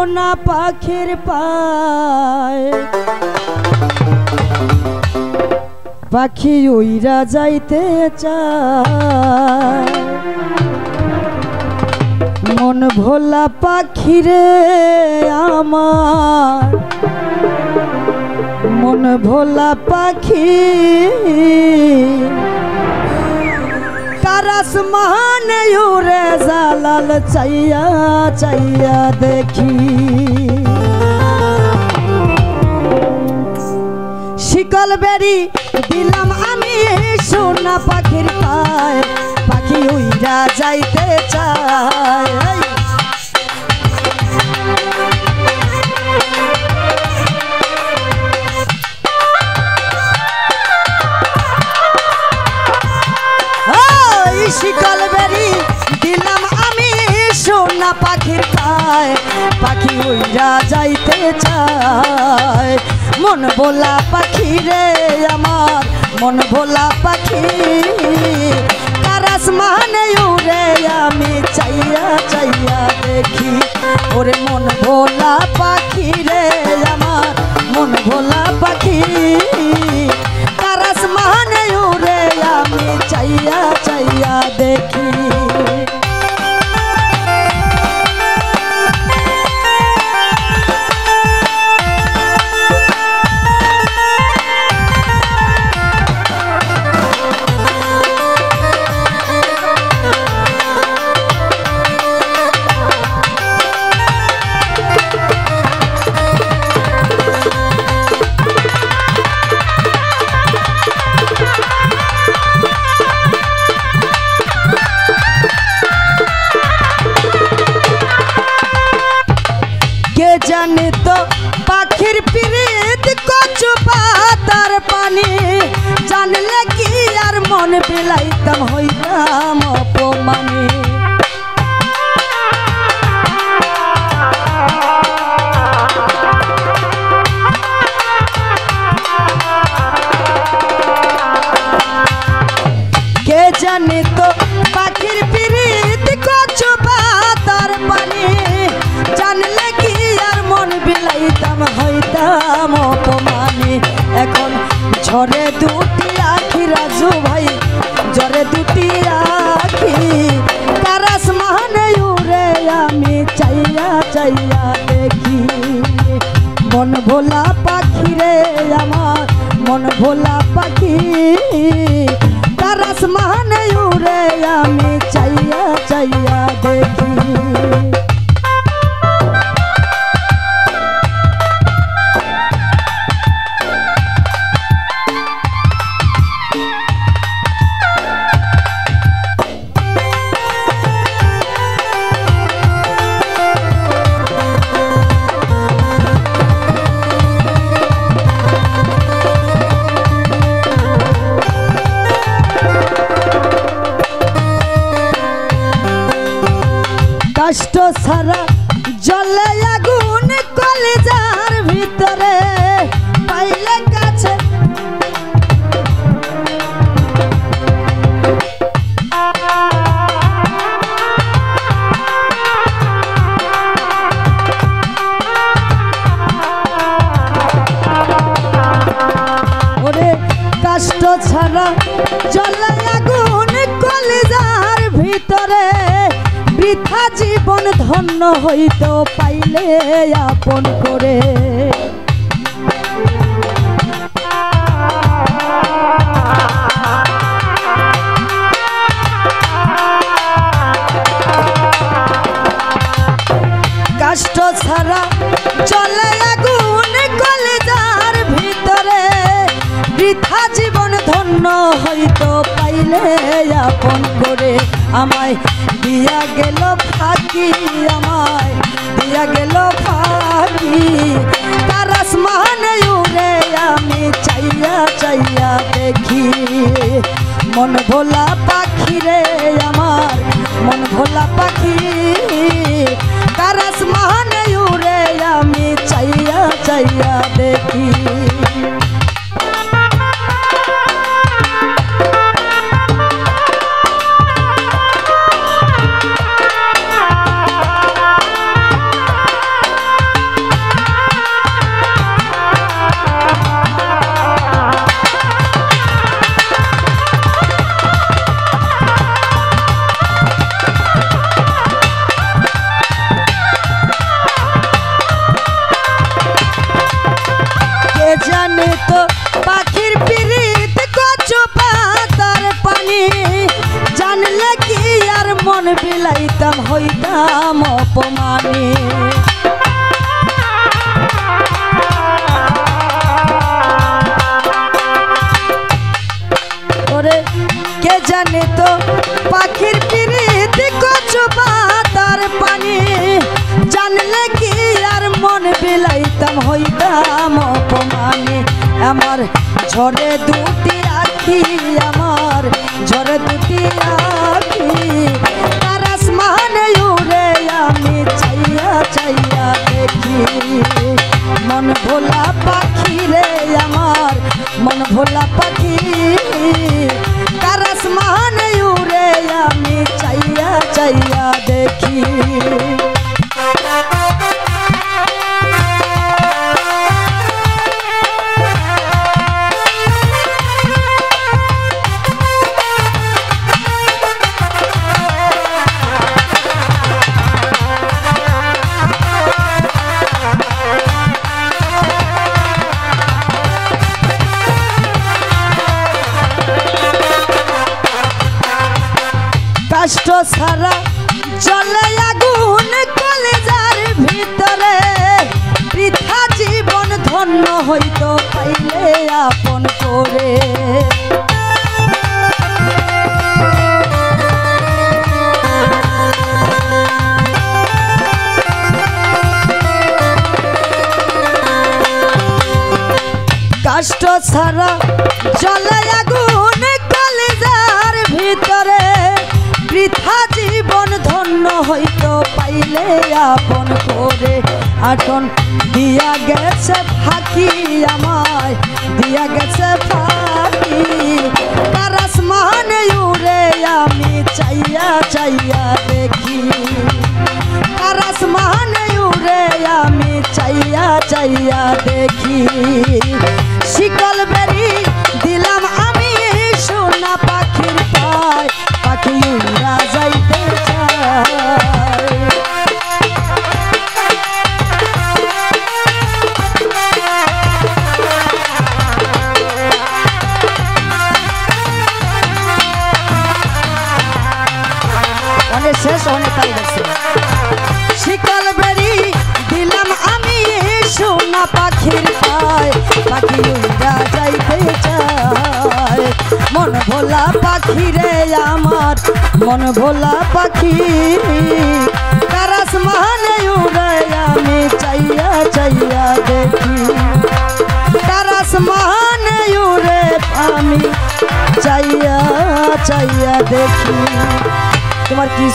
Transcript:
সোনা পাখির পায় পাখি উইরা যাইতে চায় মন ভোলা পাখি রে আমার মন ভোলা পাখি কারাস মহানে উড়ে জালাল চাইয়া চাইয়া দেখি শিকল বেরি দিলাম আমি সোনা পাখির পায় পাখি উইরা যাইতে চায় শিকল বেরি দিলাম আমি সোনা পাখির পায় পাখি উইরা যাইতে চায় মন ভোলা পাখি রে আমার মন ভোলা পাখি কারাস মানে উড়ে আমি চাইয়া চাইয়া দেখি ওরে মন ভোলা পাখি রে আমার মন ভোলা পাখি কারাস মানে উড়ে আমি চাইয়া চাইয়া দেখি জানি তো পাখির পিরিত কচু পাতার পানি জানলে কি আর মন বিলাইতাম হইতাম অপমানি কে জানি তো পাখির পিরিত কচু পাতার পানি জানলে কি মন বিলাইতাম হইতাম অপমানি এখন ঝরে দুটি আখি রাজু ভাই ঝরে দুটি আখি কারাস মানে উড়ে আমি চাইয়া চাইয়া দেখি মন ভোলা পাখি রে আমার মন ভোলা পাখি কারাস মানে উড়ে আমি চাইয়া চাইয়া দেখি কষ্ট সারা জলে আগুন কলিজার ভিতরে পাইলে কাছে ওরে কষ্ট ছাড়া জলে আগুন কলিজার ভিতরে বৃথা জীবন ধন্য হইত পাইলে আপন করে কষ্ট ছাড়া চলে আগুন কলিজার ভিতরে বৃথা জীবন ধন্য হইত পাইলে আপন করে আমায় দিয়া গেল ফাঁকি আমায় দিয়া গেল ফাঁকি কারাস মানে উড়ে আমি চাইয়া চাইয়া দেখি মন ভোলা পাখি রে আমার মন ভোলা পাখি কারাস মানে উড়ে আমি চাইয়া চাইয়া দেখি মন বিলাইতাম হইতাম অপমানী। ওরে কে জানে তো পাখির পিরিতি কচু পাতার পানি, জানলে কি আর মন বিলাইতাম হইতাম অপমানী। আমার ঝরে দুটি আখি, আমার ঝরে দুটি আখি, তার আসমানে উড়ে আমি চাইয়া চাইয়া দেখি। মন ভোলা পাখি রে আমার, মন ভোলা পাখি, তার আসমানে উড়ে আমি চাইয়া চাইয়া দেখি। কষ্ট ছাড়া জ্বলে আগুন কলেজার ভিতরে, বৃথা জীবন ধন্য হইতো পাইলে আপন করে। কষ্ট ছাড়া জ্বলে আগুন কলেজার ভিতরে, বৃথা জীবন ধন্য হইতো পাইলে আপন করে। এখন দিয়া গেছে ফাঁকি আমায়, দিয়া গেছে ফাঁকি, তার আসমানে উড়ে আমি চাইয়া চাইয়া দেখি। তার আসমানে উড়ে আমি চাইয়া চাইয়া দেখি। শিকল বেরি দিলাম আমি সোনা পাখির পায়, পাখি উড়া যাইতে চায়। অনেক শেষ অনেক কাল গেছে। শিকল বেরি দিলাম আমি সোনা পাখির পায়, পাখি উড়া যাইতে চায়। মন ভোলা পাখি রে আমার, মন ভোলা পাখি, তার আসমানে উড়ে আমি চাইয়া চাইয়া দেখি। তার আসমানে উড়ে আমি চাইয়া চাইয়া দেখি। তোমার কি